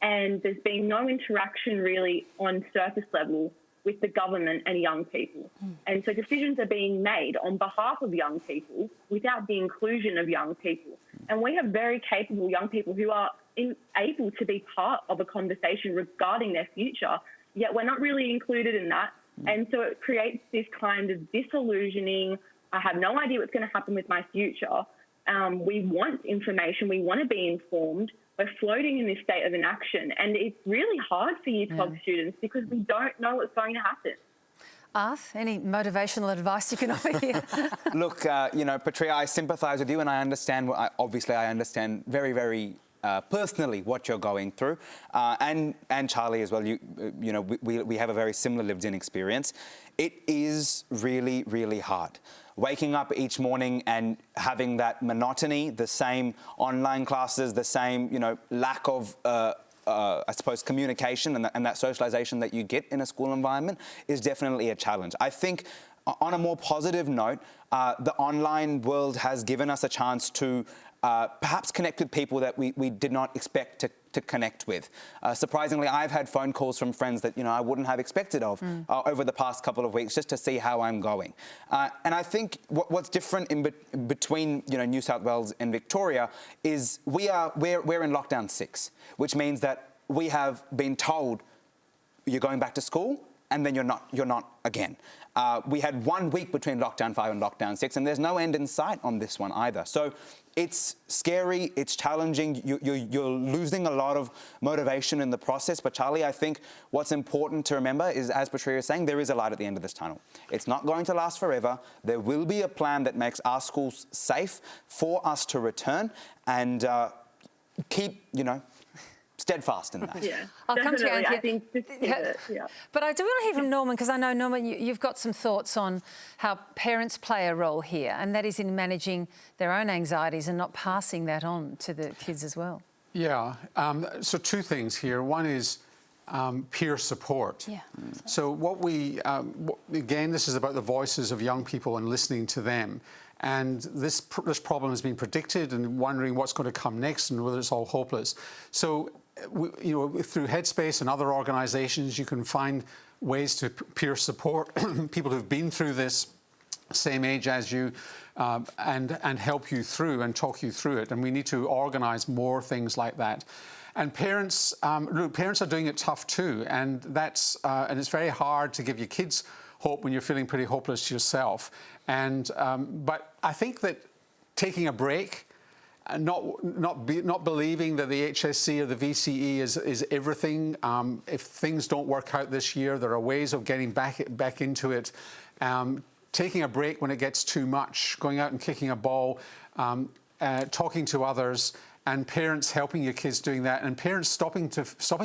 And there's been no interaction really on surface level with the government and young people. And so decisions are being made on behalf of young people without the inclusion of young people. And we have very capable young people who are able to be part of a conversation regarding their future, yet we're not really included in that. And so it creates this kind of disillusioning, I have no idea what's going to happen with my future. We want information, we want to be informed. We're floating in this state of inaction, and it's really hard for Year 12 students because we don't know what's going to happen. Arth, any motivational advice you can offer here? Look, you know, Petria, I sympathise with you, and I understand. Obviously, I understand very, very personally what you're going through, and Charlie as well. You know, we have a very similar lived-in experience. It is really, really hard. Waking up each morning and having that monotony, the same online classes, the same, you know, lack of, I suppose, communication and that socialisation that you get in a school environment is definitely a challenge. I think on a more positive note, the online world has given us a chance to perhaps connect with people that we did not expect to connect with. Surprisingly, I've had phone calls from friends that, you know, I wouldn't have expected of over the past couple of weeks, just to see how I'm going. And I think what's different between, you know, New South Wales and Victoria is we're in lockdown 6, which means that we have been told you're going back to school, and then you're not again. We had 1 week between lockdown 5 and lockdown 6, and there's no end in sight on this one either. So it's scary, it's challenging, you're losing a lot of motivation in the process. But Charlie, I think what's important to remember is, as Petria is saying, there is a light at the end of this tunnel. It's not going to last forever. There will be a plan that makes our schools safe for us to return, and keep, you know, steadfast in that. Yeah, I'll come to you, Anthea. I think this is it, yeah. But I do want to hear from Norman, because I know, Norman, you've got some thoughts on how parents play a role here, and that is in managing their own anxieties and not passing that on to the kids as well. Yeah, so 2 things here. One is peer support. Yeah. So what we, again, this is about the voices of young people and listening to them. And this problem has been predicted, and wondering what's going to come next and whether it's all hopeless. So, you know, through Headspace and other organisations, you can find ways to peer support people who've been through this, same age as you, and help you through and talk you through it. And we need to organise more things like that. And parents, look, parents are doing it tough too, and and it's very hard to give your kids hope when you're feeling pretty hopeless yourself. And but I think that taking a break, and not believing that the HSC or the VCE is everything. If things don't work out this year, there are ways of getting back into it. Taking a break when it gets too much, going out and kicking a ball, talking to others, and parents helping your kids doing that, and parents stopping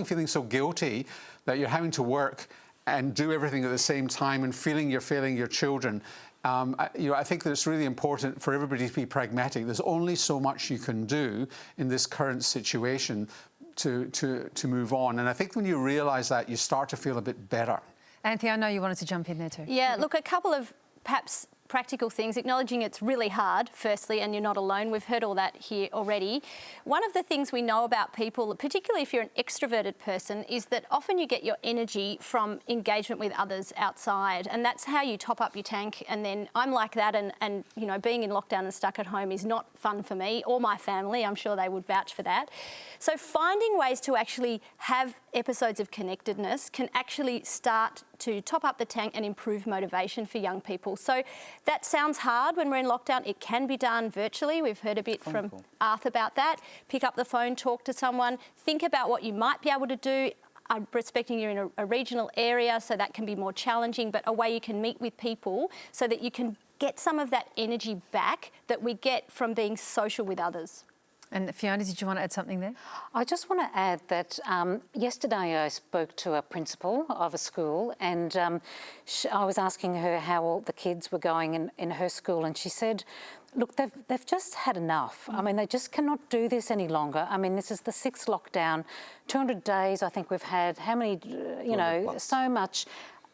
feeling so guilty that you're having to work and do everything at the same time and feeling you're failing your children. I think that it's really important for everybody to be pragmatic. There's only so much you can do in this current situation to move on. And I think when you realise that, you start to feel a bit better. Anthea, I know you wanted to jump in there too. Yeah, look, a couple of perhaps practical things, acknowledging it's really hard, firstly, and you're not alone. We've heard all that here already. One of the things we know about people, particularly if you're an extroverted person, is that often you get your energy from engagement with others outside, and that's how you top up your tank. And then I'm like that, and you know, being in lockdown and stuck at home is not fun for me or my family. I'm sure they would vouch for that. So finding ways to actually have episodes of connectedness can actually start to top up the tank and improve motivation for young people. So that sounds hard when we're in lockdown. It can be done virtually. We've heard a bit from Arth about that. Pick up the phone, talk to someone, think about what you might be able to do. I'm respecting you're in a regional area, so that can be more challenging, but a way you can meet with people so that you can get some of that energy back that we get from being social with others. And Fiona, did you want to add something there? I just want to add that yesterday I spoke to a principal of a school, and I was asking her how all the kids were going in her school, and she said, look, they've just had enough. I mean, they just cannot do this any longer. I mean, this is the 6th lockdown, 200 days I think we've had. How many, you know, so much.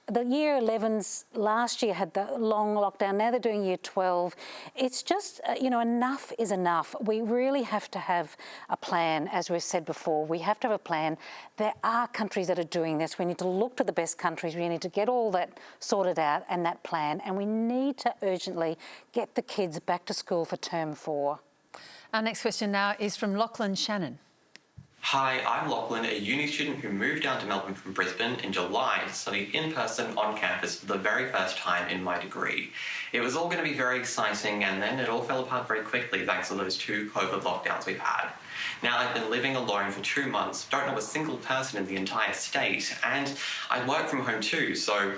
The year 11s last year had the long lockdown. Now they're doing year 12. It's just, you know, enough is enough. We really have to have a plan, as we've said before. We have to have a plan. There are countries that are doing this. We need to look to the best countries. We need to get all that sorted out and that plan. And we need to urgently get the kids back to school for term 4. Our next question now is from Lachlan Shannon. Hi, I'm Lachlan, a uni student who moved down to Melbourne from Brisbane in July to study in person on campus for the very first time in my degree. It was all going to be very exciting, and then it all fell apart very quickly thanks to those 2 COVID lockdowns we've had. Now I've been living alone for 2 months, don't know a single person in the entire state, and I work from home too, so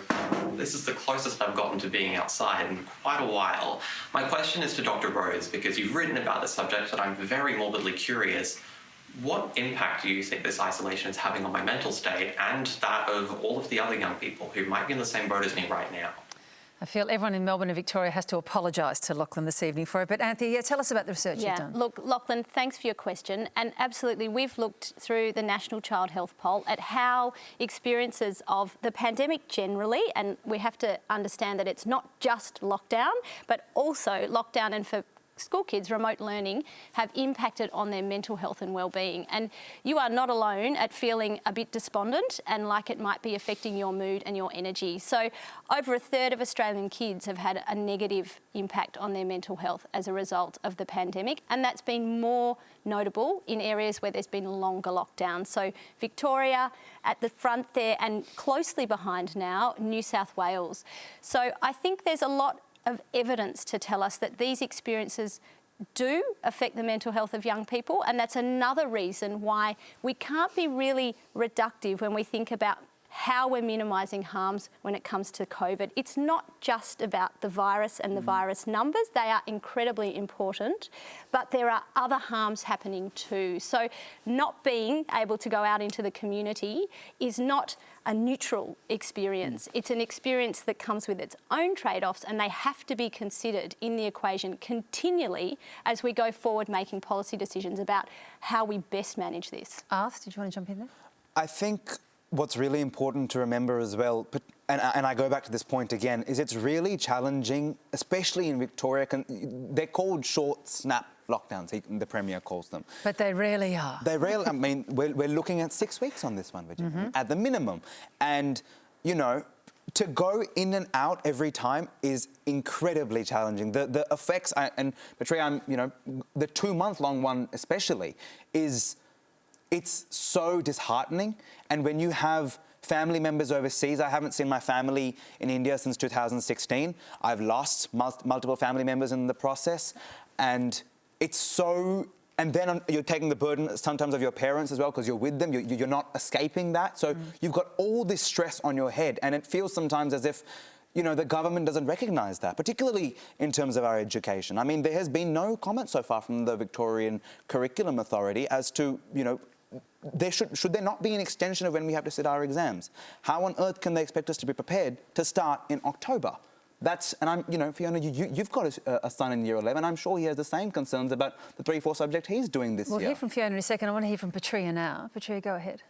this is the closest I've gotten to being outside in quite a while. My question is to Dr. Rhodes, because you've written about the subject and I'm very morbidly curious. What impact do you think this isolation is having on my mental state and that of all of the other young people who might be in the same boat as me right now? I feel everyone in Melbourne and Victoria has to apologise to Lachlan this evening for it. But Anthea, tell us about the research you've done. Look, Lachlan, thanks for your question. And absolutely, we've looked through the National Child Health Poll at how experiences of the pandemic generally, and we have to understand that it's not just lockdown, but also lockdown and for school kids, remote learning, have impacted on their mental health and well-being. And you are not alone at feeling a bit despondent and like it might be affecting your mood and your energy. So over 1/3 of Australian kids have had a negative impact on their mental health as a result of the pandemic, and that's been more notable in areas where there's been longer lockdowns. So Victoria at the front there, and closely behind now, New South Wales. So I think there's a lot of evidence to tell us that these experiences do affect the mental health of young people, and that's another reason why we can't be really reductive when we think about how we're minimising harms when it comes to COVID. It's not just about the virus and the virus numbers. They are incredibly important, but there are other harms happening too. So not being able to go out into the community is not a neutral experience. It's an experience that comes with its own trade-offs, and they have to be considered in the equation continually as we go forward making policy decisions about how we best manage this. Arth, did you want to jump in there? I think what's really important to remember as well, and I go back to this point again, is it's really challenging, especially in Victoria. They're called short snap lockdowns, the Premier calls them. But they really are. They really, I mean, we're looking at 6 weeks on this one, Virginia, at the minimum. And you know, to go in and out every time is incredibly challenging. The effects, and Petria, you know, the 2-month-long one especially, it's so disheartening. And when you have family members overseas, I haven't seen my family in India since 2016. I've lost multiple family members in the process, and it's so. And then you're taking the burden sometimes of your parents as well, because you're with them, you're not escaping that. So you've got all this stress on your head, and it feels sometimes as if, you know, the government doesn't recognise that, particularly in terms of our education. I mean, there has been no comment so far from the Victorian Curriculum Authority as to, you know, should there not be an extension of when we have to sit our exams? How on earth can they expect us to be prepared to start in October? And I'm, you know, Fiona, you've got a son in year 11. I'm sure he has the same concerns about the 3-4 subject he's doing this year. We'll hear from Fiona in a second. I want to hear from Petria now. Petria, go ahead.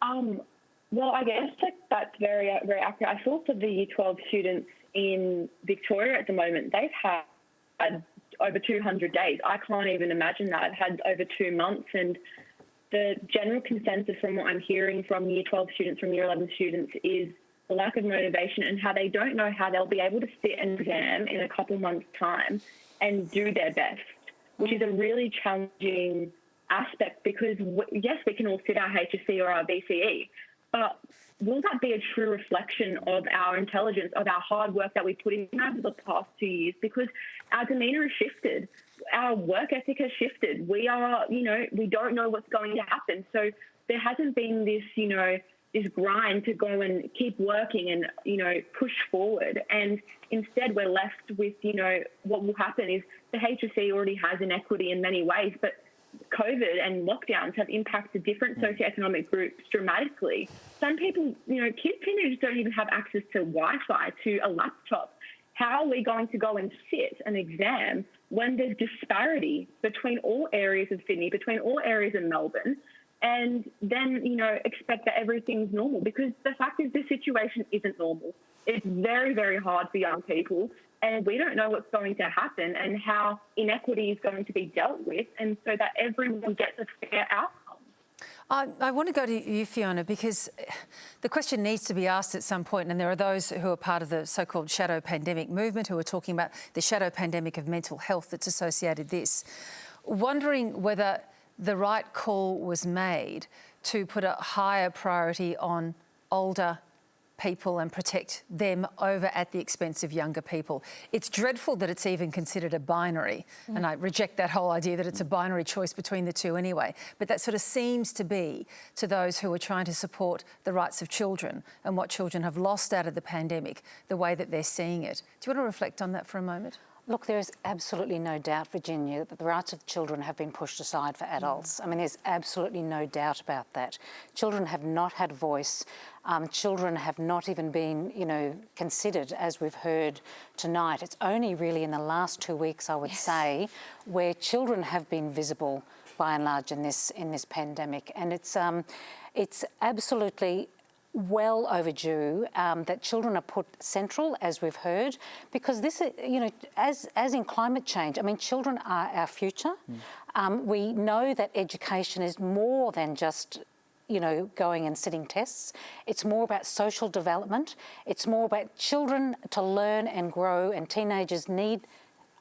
Well, I guess that's very accurate. I thought for the Year 12 students in Victoria at the moment, they've had over 200 days. I can't even imagine that. I've had over 2 months, and the general consensus from what I'm hearing from Year 12 students, from Year 11 students, is the lack of motivation and how they don't know how they'll be able to sit an exam in a couple months' time and do their best, which is a really challenging aspect because, yes, we can all sit our HSC or our VCE, but will that be a true reflection of our intelligence, of our hard work that we put in over the past 2 years? Because our demeanour has shifted. Our work ethic has shifted. We are, you know, we don't know what's going to happen. So there hasn't been this, you know, this grind to go and keep working and, you know, push forward. And instead we're left with, you know, what will happen is the HSC already has inequity in many ways, but COVID and lockdowns have impacted different socioeconomic groups dramatically. Some people, you know, teenagers don't even have access to Wi-Fi, to a laptop. How are we going to go and sit an exam when there's disparity between all areas of Sydney, between all areas of Melbourne, and then, you know, expect that everything's normal? Because the fact is, this situation isn't normal. It's very, very hard for young people, and we don't know what's going to happen and how inequity is going to be dealt with, and so that everyone gets a fair outcome. I want to go to you, Fiona, because the question needs to be asked at some point, and there are those who are part of the so-called shadow pandemic movement who are talking about the shadow pandemic of mental health that's associated this, wondering whether the right call was made to put a higher priority on older people and protect them over at the expense of younger people. It's dreadful that it's even considered a binary, and I reject that whole idea that it's a binary choice between the two anyway, but that sort of seems to be to those who are trying to support the rights of children and what children have lost out of the pandemic, the way that they're seeing it. Do you want to reflect on that for a moment? Look, there is absolutely no doubt, Virginia, that the rights of children have been pushed aside for adults. I mean, there's absolutely no doubt about that. Children have not had voice. Children have not even been, you know, considered, as we've heard tonight. It's only really in the last 2 weeks, I would say, where children have been visible, by and large, in this pandemic, and it's absolutely well overdue that children are put central, as we've heard, because this, you know, as in climate change, I mean, children are our future. We know that education is more than just, you know, going and sitting tests. It's more about social development. It's more about children to learn and grow, and teenagers need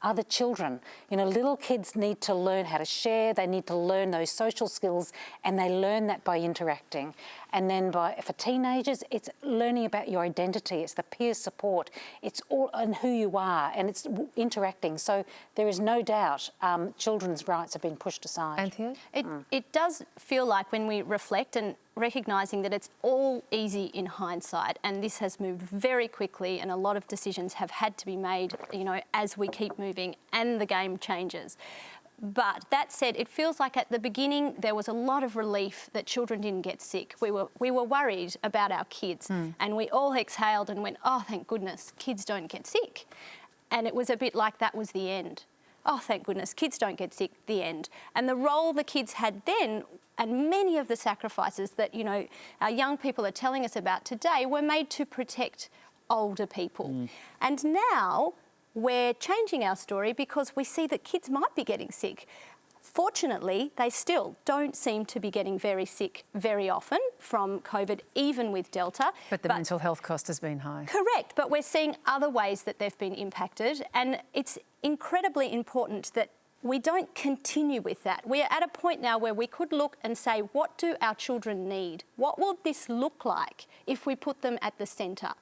other children. You know, little kids need to learn how to share, they need to learn those social skills, and they learn that by interacting. And then for teenagers, it's learning about your identity, it's the peer support, it's all and who you are, and it's interacting. So there is no doubt children's rights have been pushed aside. Anthea? It does feel like, when we reflect and recognising that it's all easy in hindsight, and this has moved very quickly, and a lot of decisions have had to be made, you know, as we keep moving and the game changes. But that said, it feels like at the beginning there was a lot of relief that children didn't get sick. We were worried about our kids, and we all exhaled and went, oh, thank goodness, kids don't get sick. And it was a bit like that was the end. Oh, thank goodness, kids don't get sick, the end. And the role the kids had then, and many of the sacrifices that, you know, our young people are telling us about today, were made to protect older people. And now we're changing our story because we see that kids might be getting sick. Fortunately, they still don't seem to be getting very sick very often from COVID, even with Delta. But the mental health cost has been high. Correct, but we're seeing other ways that they've been impacted, and it's incredibly important that we don't continue with that. We're at a point now where we could look and say, what do our children need? What will this look like if we put them at the centre?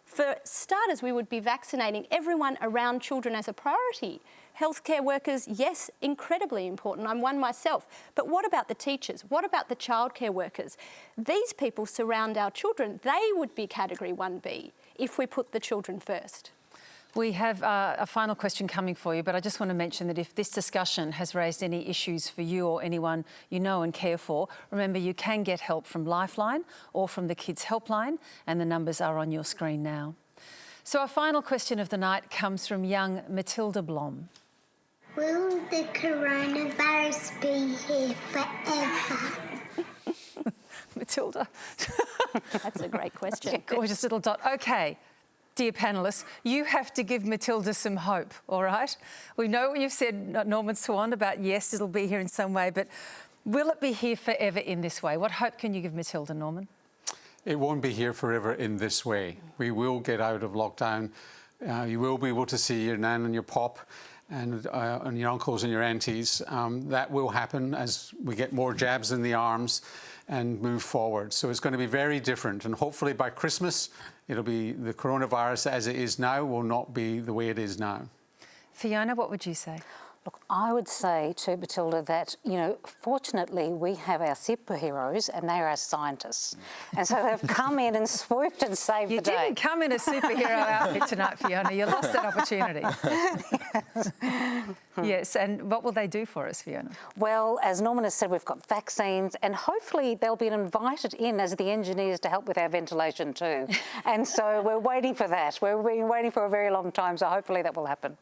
For starters, we would be vaccinating everyone around children as a priority. Healthcare workers, yes, incredibly important. I'm one myself. But what about the teachers? What about the childcare workers? These people surround our children. They would be Category 1B if we put the children first. We have a final question coming for you, but I just want to mention that if this discussion has raised any issues for you or anyone you know and care for, remember you can get help from Lifeline or from the Kids Helpline, and the numbers are on your screen now. So our final question of the night comes from young Matilda Blom. Will the coronavirus be here forever? Matilda. That's a great question. Gorgeous little dot. Okay. Dear panellists, you have to give Matilda some hope, all right? We know what you've said, Norman Swan, about yes, it'll be here in some way, but will it be here forever in this way? What hope can you give Matilda, Norman? It won't be here forever in this way. We will get out of lockdown. You will be able to see your nan and your pop and your uncles and your aunties. That will happen as we get more jabs in the arms and move forward. So it's going to be very different. And hopefully by Christmas, it'll be the coronavirus as it is now will not be the way it is now. Fiona, what would you say? Look, I would say to Matilda that, you know, fortunately we have our superheroes and they are our scientists. And so they've come in and swooped and saved the day. You didn't come in a superhero outfit tonight, Fiona. You lost that opportunity. Yes, and what will they do for us, Fiona? Well, as Norman has said, we've got vaccines and hopefully they'll be invited in as the engineers to help with our ventilation too. And so we're waiting for that. We've been waiting for a very long time, so hopefully that will happen.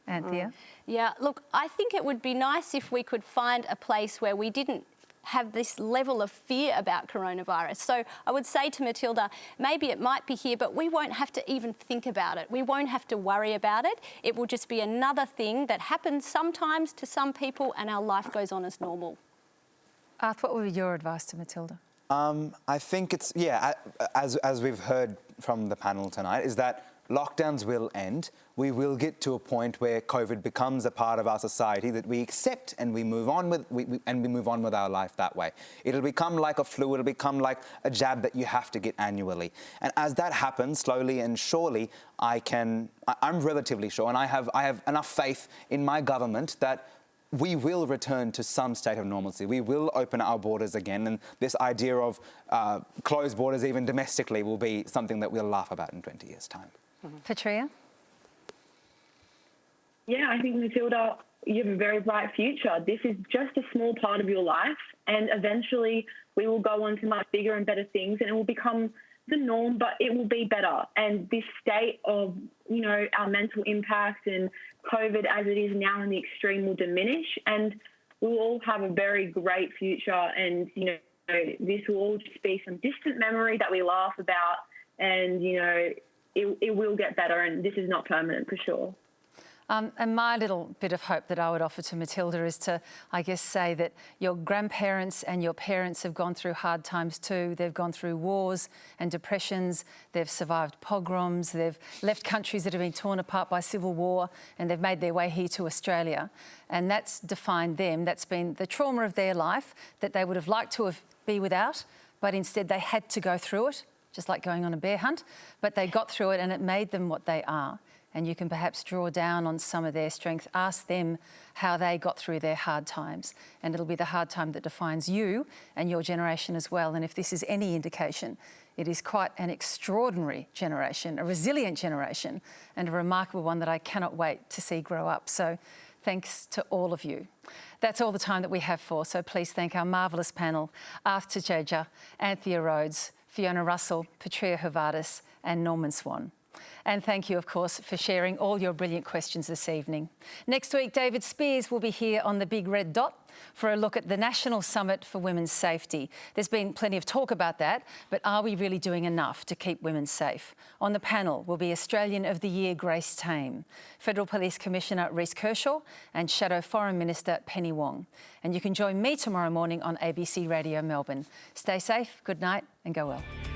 Anthea? Yeah, look, I think it would be nice if we could find a place where we didn't have this level of fear about coronavirus. So I would say to Matilda, maybe it might be here, but we won't have to even think about it. We won't have to worry about it. It will just be another thing that happens sometimes to some people and our life goes on as normal. Arth, what would be your advice to Matilda? I think it's, as we've heard from the panel tonight, is that lockdowns will end. We will get to a point where COVID becomes a part of our society that we accept and we move on with, we move on with our life that way. It'll become like a flu. It'll become like a jab that you have to get annually. And as that happens, slowly and surely, I'm relatively sure, and I have enough faith in my government that we will return to some state of normalcy. We will open our borders again, and this idea of closed borders, even domestically, will be something that we'll laugh about in 20 years' time. Petria? Yeah, I think, Matilda, you have a very bright future. This is just a small part of your life, and eventually we will go on to much bigger and better things, and it will become the norm, but it will be better. And this state of, you know, our mental impact and COVID as it is now in the extreme will diminish, and we'll all have a very great future. And, you know, this will all just be some distant memory that we laugh about, and, you know, it will get better, and this is not permanent for sure. And my little bit of hope that I would offer to Matilda is to, I guess, say that your grandparents and your parents have gone through hard times too. They've gone through wars and depressions. They've survived pogroms. They've left countries that have been torn apart by civil war, and they've made their way here to Australia. And that's defined them. That's been the trauma of their life that they would have liked to be without, but instead they had to go through it, just like going on a bear hunt. But they got through it and it made them what they are. And you can perhaps draw down on some of their strength. Ask them how they got through their hard times. And it'll be the hard time that defines you and your generation as well. And if this is any indication, it is quite an extraordinary generation, a resilient generation, and a remarkable one that I cannot wait to see grow up. So thanks to all of you. That's all the time that we have for. So please thank our marvellous panel, Arth Tuteja, Anthea Rhodes, Fiona Russell, Petria Houvardas and Norman Swan. And thank you, of course, for sharing all your brilliant questions this evening. Next week, David Spears will be here on the Big Red Dot for a look at the National Summit for Women's Safety. There's been plenty of talk about that, but are we really doing enough to keep women safe? On the panel will be Australian of the Year Grace Tame, Federal Police Commissioner Reece Kershaw and Shadow Foreign Minister Penny Wong. And you can join me tomorrow morning on ABC Radio Melbourne. Stay safe, good night and go well.